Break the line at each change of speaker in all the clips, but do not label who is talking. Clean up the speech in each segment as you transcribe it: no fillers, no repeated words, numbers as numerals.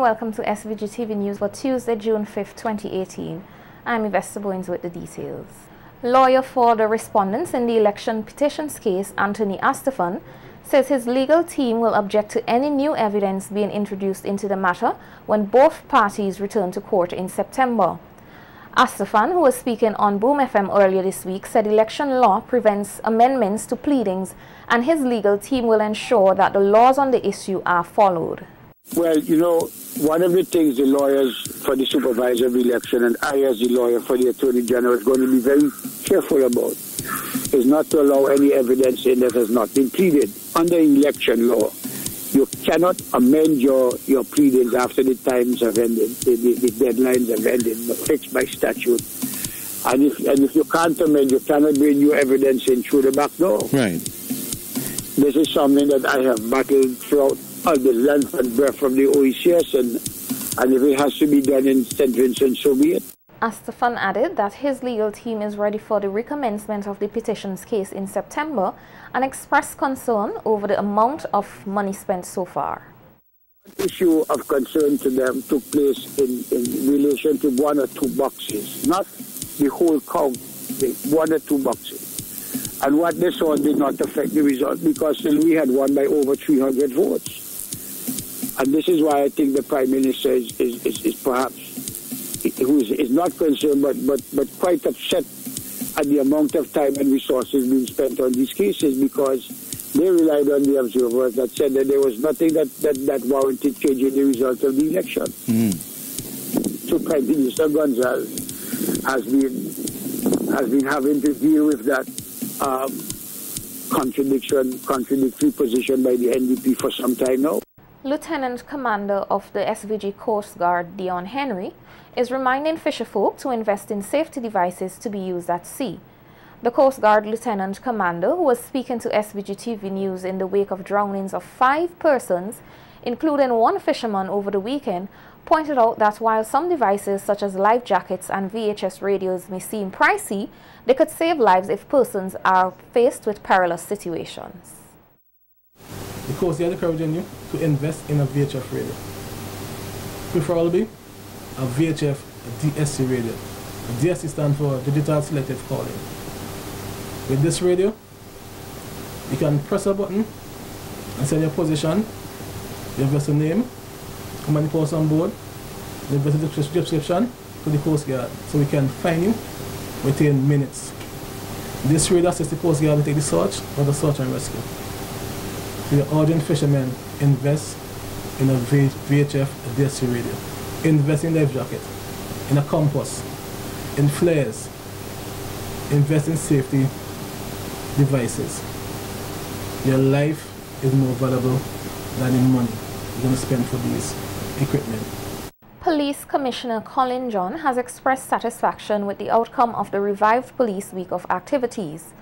and welcome to SVG-TV News for Tuesday, June 5th, 2018. I'm Yvette Boynes with the details. Lawyer for the respondents in the election petitions case, Anthony Astafan, says his legal team will object to any new evidence being introduced into the matter when both parties return to court in September. Astafan, who was speaking on Boom FM earlier this week, said election law prevents amendments to pleadings and his legal team will ensure that the laws on the issue are followed.
Well, you know, one of the things the lawyers for the supervisor of election and I as the lawyer for the Attorney General is going to be very careful about is not to allow any evidence in that has not been pleaded. Under election law, you cannot amend your pleadings after the times have ended, the deadlines have ended, fixed by statute. And if you can't amend, you cannot bring new evidence in through the back door.
Right.
This is something that I have battled throughout all the length and breadth from the OECS, and if it has to be done in St. Vincent, so be it.
Astafan added that his legal team is ready for the recommencement of the petitions case in September and expressed concern over the amount of money spent so far.
One issue of concern to them took place in relation to one or two boxes, not the whole count, one or two boxes. And what they saw did not affect the result because still we had won by over 300 votes. And this is why I think the Prime Minister is perhaps, who is not concerned but quite upset at the amount of time and resources being spent on these cases because they relied on the observers that said that there was nothing that warranted changing the result of the election. So Prime Minister Gonzalez has been having to deal with that contradictory position by the NDP for some time now.
Lieutenant Commander of the SVG Coast Guard, Dion Henry, is reminding fisherfolk to invest in safety devices to be used at sea. The Coast Guard Lieutenant Commander, who was speaking to SVG-TV News in the wake of drownings of 5 persons, including 1 fisherman over the weekend, pointed out that while some devices such as life jackets and VHF radios may seem pricey, they could save lives if persons are faced with perilous situations.
The Coast Guard encouraging you to invest in a VHF radio. Preferably a VHF DSC radio. The DSC stands for Digital Selective Calling. With this radio, you can press a button and set your position, your vessel name, how many posts on board, the vessel description to the Coast Guard so we can find you within minutes. This radio assists the Coast Guard to take the search or the search and rescue. So the ardent fishermen invest in a VHF DSC radio. Invest in life jacket, in a compass, in flares. Invest in safety devices. Your life is more valuable than the money you're going to spend for these equipment.
Police Commissioner Colin John has expressed satisfaction with the outcome of the revived Police Week of activities.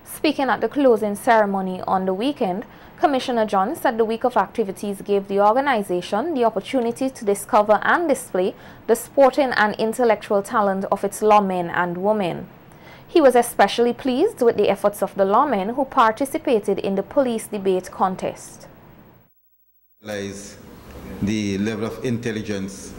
Speaking at the closing ceremony on the weekend, Commissioner John said the week of activities gave the organization the opportunity to discover and display the sporting and intellectual talent of its lawmen and women. He was especially pleased with the efforts of the lawmen who participated in the police debate contest.
The level of intelligence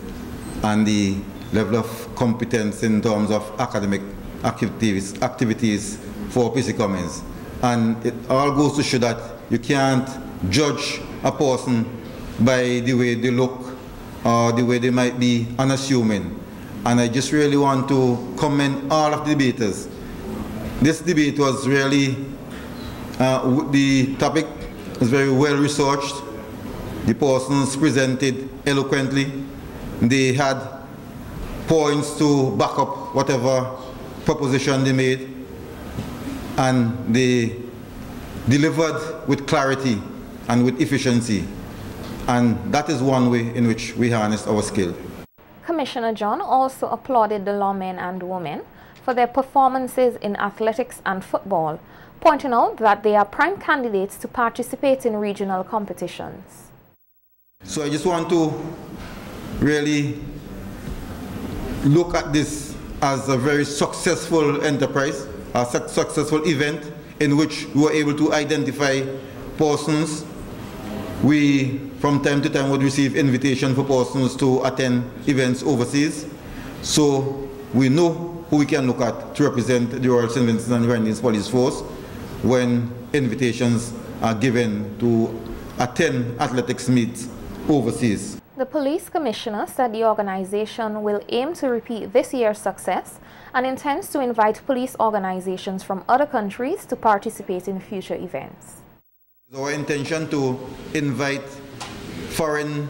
and the level of competence in terms of academic activities for PC Cummins. And it all goes to show that you can't judge a person by the way they look or the way they might be unassuming. And I just really want to commend all of the debaters. This debate was really, the topic was very well researched. The persons presented eloquently. They had points to back up whatever proposition they made. And they delivered with clarity and with efficiency. And that is one way in which we harnessed our skill.
Commissioner John also applauded the lawmen and women for their performances in athletics and football, pointing out that they are prime candidates to participate in regional competitions.
So I just want to really look at this as a very successful enterprise, a successful event in which we were able to identify persons. We from time to time would receive invitation for persons to attend events overseas. So we know who we can look at to represent the Royal St. Vincent and Grenadines Police Force when invitations are given to attend athletics meets overseas.
The police commissioner said the organization will aim to repeat this year's success and intends to invite police organizations from other countries to participate in future events.
It's our intention to invite foreign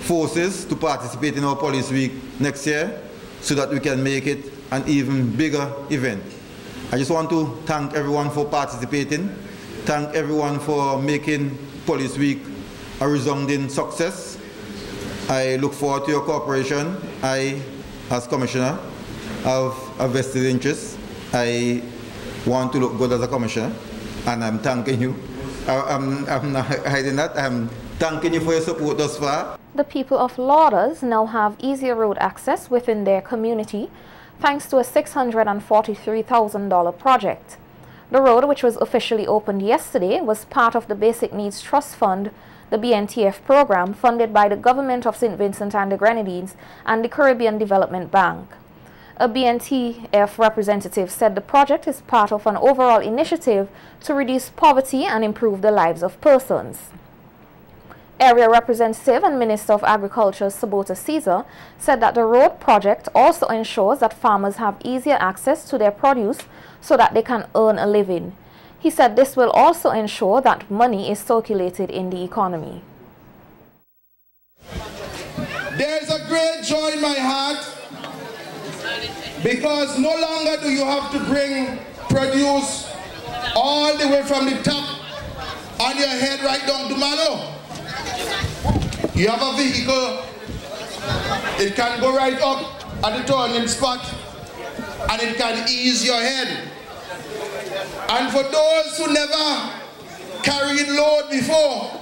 forces to participate in our Police Week next year so that we can make it an even bigger event. I just want to thank everyone for participating, thank everyone for making Police Week a resounding success. I look forward to your cooperation. I, as Commissioner, have a vested interest. I want to look good as a Commissioner, and I'm thanking you. I'm not hiding that. I'm thanking you for your support thus far.
The people of Lauders now have easier road access within their community thanks to a $643,000 project. The road, which was officially opened yesterday, was part of the Basic Needs Trust Fund, the BNTF program funded by the Government of St. Vincent and the Grenadines and the Caribbean Development Bank. A BNTF representative said the project is part of an overall initiative to reduce poverty and improve the lives of persons. Area Representative and Minister of Agriculture Sabota Caesar said that the road project also ensures that farmers have easier access to their produce so that they can earn a living. He said this will also ensure that money is circulated in the economy.
There is a great joy in my heart because no longer do you have to bring produce all the way from the top on your head right down to Malo. You have a vehicle, it can go right up at the turning spot and it can ease your head. And for those who never carried load before,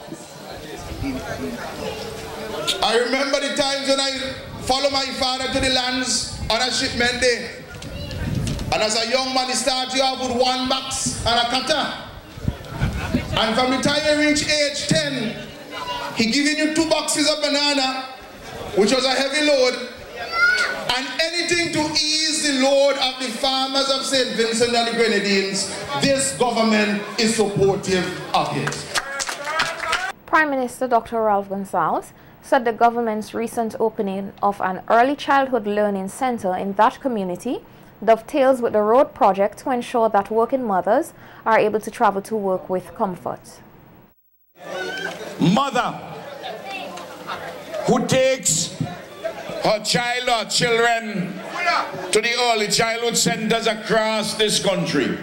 I remember the times when I followed my father to the lands on a shipment day. And as a young man, he started off with one box and a cutter. And from the time you reach age 10, he giving you 2 boxes of banana, which was a heavy load, and anything to ease the load of the farmers of St. Vincent and the Grenadines. This government is supportive of it.
Prime Minister Dr. Ralph Gonsalves said the government's recent opening of an early childhood learning center in that community dovetails with the road project to ensure that working mothers are able to travel to work with comfort.
Mother who takes her child or children to the early childhood centers across this country,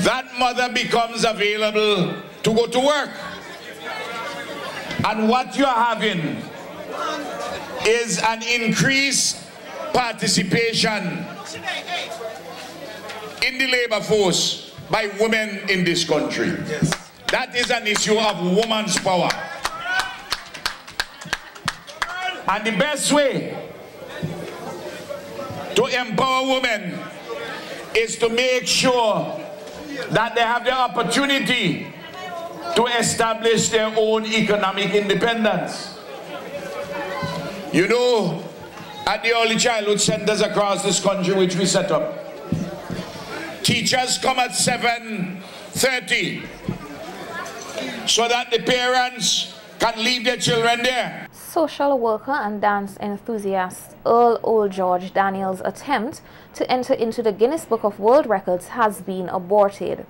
that mother becomes available to go to work. And what you're having is an increased participation in the labor force by women in this country. Yes. That is an issue of woman's power. And the best way to empower women is to make sure that they have the opportunity to establish their own economic independence. You know, at the early childhood centers across this country which we set up, teachers come at 7:30 so that the parents can leave their children there.
Social worker and dance enthusiast Earl Old George Daniels' attempt to enter into the Guinness Book of World Records has been aborted.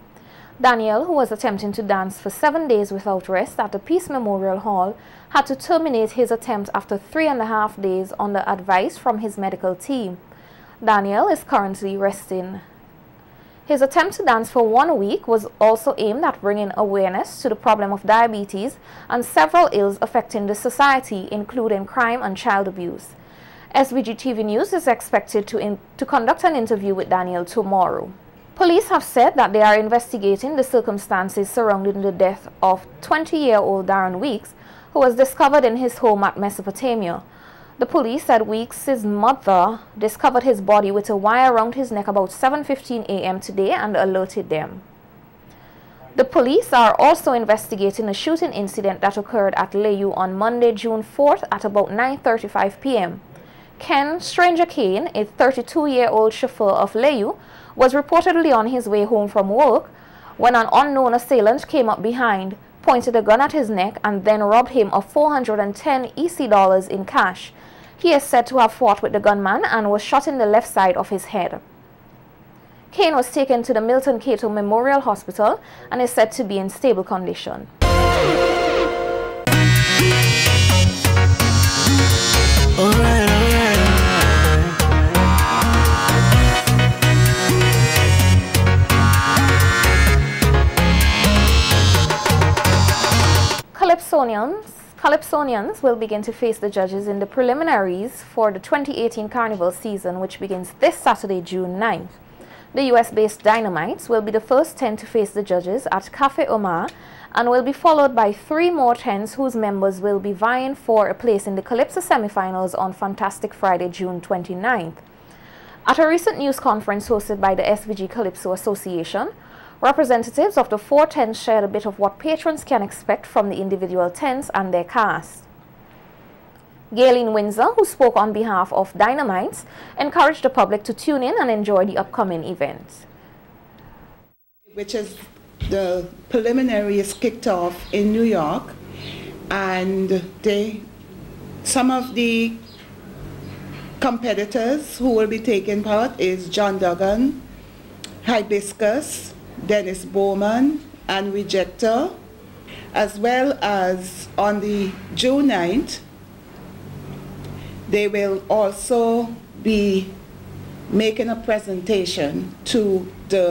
Daniel, who was attempting to dance for 7 days without rest at the Peace Memorial Hall, had to terminate his attempt after 3.5 days under advice from his medical team. Daniel is currently resting. His attempt to dance for 1 week was also aimed at bringing awareness to the problem of diabetes and several ills affecting the society, including crime and child abuse. SVG-TV News is expected to conduct an interview with Daniel tomorrow. Police have said that they are investigating the circumstances surrounding the death of 20-year-old Darren Weeks, who was discovered in his home at Mesopotamia. The police said Weeks' mother discovered his body with a wire around his neck about 7:15 a.m. today and alerted them. The police are also investigating a shooting incident that occurred at Leyu on Monday, June 4th at about 9:35 p.m. Ken Stranger Kane, a 32-year-old chauffeur of Leyu, was reportedly on his way home from work when an unknown assailant came up behind, pointed a gun at his neck, and then robbed him of 410 EC dollars in cash. He is said to have fought with the gunman and was shot in the left side of his head. Kane was taken to the Milton Cato Memorial Hospital and is said to be in stable condition. Calypsonians will begin to face the judges in the preliminaries for the 2018 Carnival season, which begins this Saturday, June 9th. The US-based Dynamites will be the first 10 to face the judges at Cafe Omar and will be followed by 3 more 10s whose members will be vying for a place in the Calypso semifinals on Fantastic Friday, June 29th. At a recent news conference hosted by the SVG Calypso Association, representatives of the 4 10s shared a bit of what patrons can expect from the individual 10s and their cast. Gayleen Windsor, who spoke on behalf of Dynamites, encouraged the public to tune in and enjoy the upcoming event.
Which is the preliminary is kicked off in New York, and some of the competitors who will be taking part is John Duggan, Hibiscus, Dennis Bowman, and Rejector, as well as on the June 9th, they will also be making a presentation to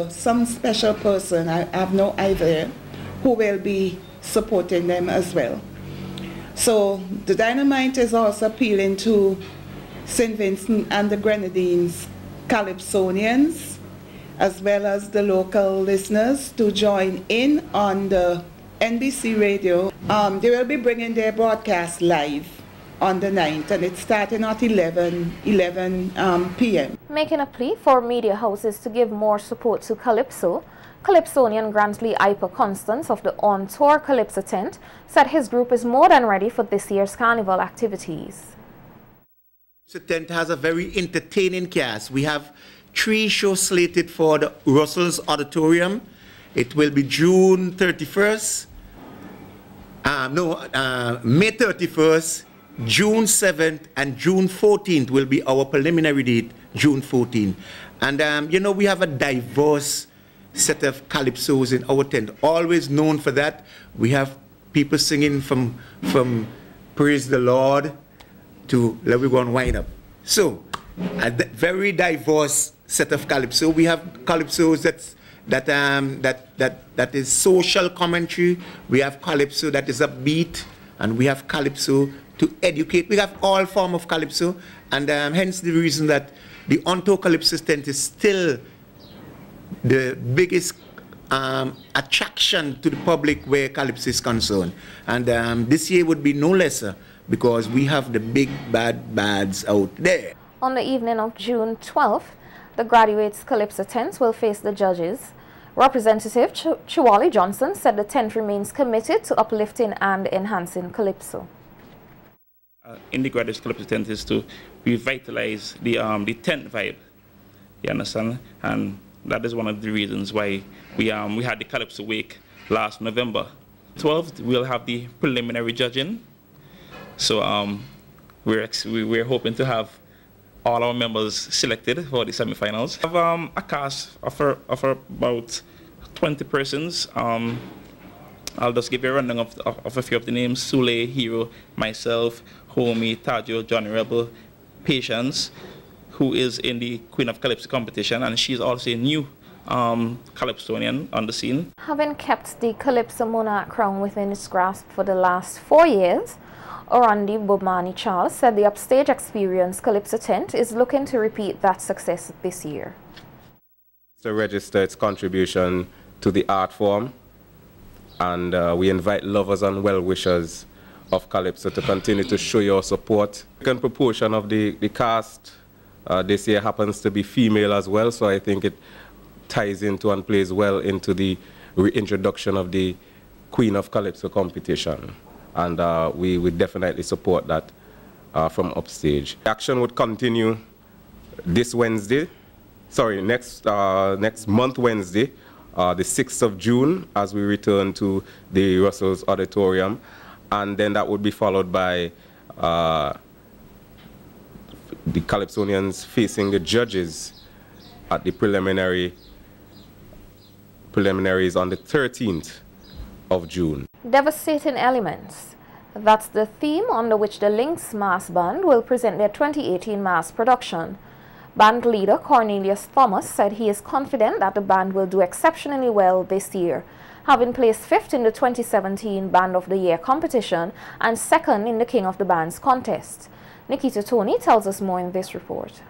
some special person, I have no idea, who will be supporting them as well. So the Dynamite is also appealing to St. Vincent and the Grenadines Calypsonians, as well as the local listeners, to join in on the NBC radio. They will be bringing their broadcast live on the 9th, and it's starting at 11 p.m.
Making a plea for media houses to give more support to Calypso, Calypsonian Grantley Iper Constance of the on-tour Calypso tent said his group is more than ready for this year's carnival activities.
The tent has a very entertaining cast. We have 3 shows slated for the Russell's Auditorium. It will be June 31st, May 31st, June 7th, and June 14th will be our preliminary date, June 14th. And you know, we have a diverse set of calypsos in our tent, always known for that. We have people singing from Praise the Lord to Let We Go and Wind Up. So, a very diverse set of calypso. We have calypsos that is social commentary. We have calypso that is upbeat, and we have calypso to educate. We have all form of calypso, and hence the reason that the on-tour calypso tent is still the biggest attraction to the public where calypso is concerned. And this year would be no lesser, because we have the big bad bads out there.
On the evening of June 12th, the graduates Calypso tents will face the judges. Representative Chiwali Johnson said the tent remains committed to uplifting and enhancing Calypso.
In the graduates Calypso tent is to revitalize the tent vibe, you understand? And that is one of the reasons why we had the Calypso Wake last November. 12th, we'll have the preliminary judging. So we're hoping to have all our members selected for the semifinals. We have a cast of about 20 persons. I'll just give you a rundown of a few of the names: Sule, Hero, myself, Homie, Tajo, Johnny Rebel, Patience, who is in the Queen of Calypso competition, and she's also a new Calypsonian on the scene.
Having kept the Calypso Monarch crown within its grasp for the last 4 years, Orandi Bobmani Charles said the upstage experience Calypso tent is looking to repeat that success this year.
To register its contribution to the art form, and we invite lovers and well-wishers of Calypso to continue to show your support. A significant proportion of the cast this year happens to be female as well, so I think it ties into and plays well into the reintroduction of the Queen of Calypso competition. And we would definitely support that from upstage. The action would continue this Wednesday, next month Wednesday, the 6th of June, as we return to the Russell's Auditorium. And then that would be followed by the Calypsonians facing the judges at the preliminaries on the 13th of June.
Devastating elements. That's the theme under which the Lynx Mass Band will present their 2018 mass production. Band leader Cornelius Thomas said he is confident that the band will do exceptionally well this year, having placed 5th in the 2017 Band of the Year competition and 2nd in the King of the Bands contest. Nikita Tony tells us more in this report.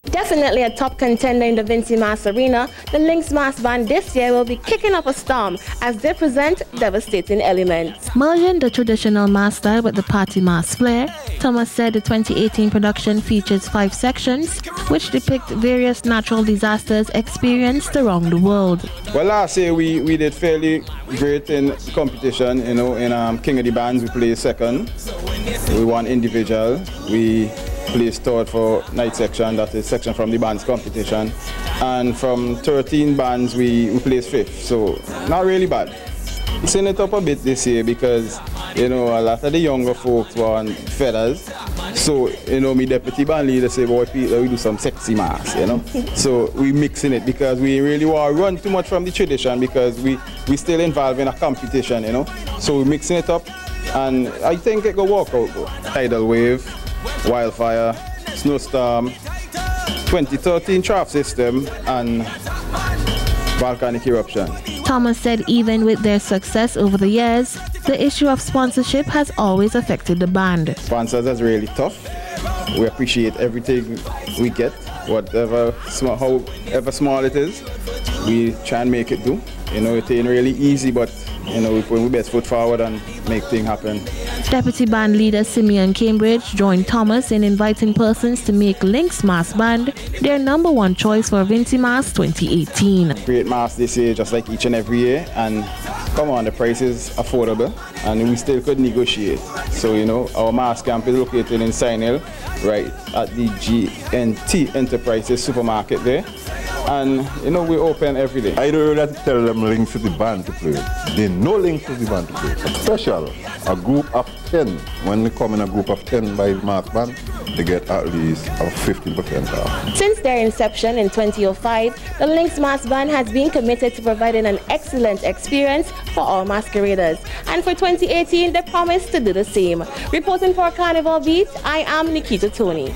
Definitely a top contender in the Vinci Mass Arena, the Lynx Mass Band this year will be kicking up a storm as they present devastating elements.
Merging the traditional mass style with the party mass flair, Thomas said the 2018 production features 5 sections which depict various natural disasters experienced around the world.
Well, last year we did fairly great in competition. You know, in King of the Bands we placed 2nd. We won individual. We placed 3rd for night section, that is section from the bands competition, and from 13 bands we placed 5th, so not really bad. It's in it up a bit this year because, you know, a lot of the younger folks were on feathers, so, you know, my deputy band leader said, boy, Peter, we do some sexy mass, you know. So we mixing it because we really want to run too much from the tradition because we still involved in a competition, you know. So we're mixing it up, and I think it will work out good. Tidal wave, wildfire, snowstorm, 2013 trough system, and volcanic eruption.
Thomas said even with their success over the years, the issue of sponsorship has always affected the band.
Sponsors is really tough. We appreciate everything we get, however small it is. We try and make it do. You know, it ain't really easy, but you know, we put our best foot forward and make things happen.
Deputy band leader Simeon Cambridge joined Thomas in inviting persons to make Lynx Mass Band their #1 choice for Vinci Mass 2018.
Great mass this year, just like each and every year, and come on, the price is affordable, and we still could negotiate. So, you know, our mass camp is located in Sign Hill, right at the GNT Enterprises supermarket there. And, you know, we open every day.
I don't really tell them Lynx City Band to play. They know Lynx City Band to play. Special, a group of 10. When they come in a group of 10 by mass band, they get at least a 15% off.
Since their inception in 2005, the Lynx Mass Band has been committed to providing an excellent experience for all masqueraders. And for 2018, they promise to do the same. Reporting for Carnival Beat, I am Nikita Tony.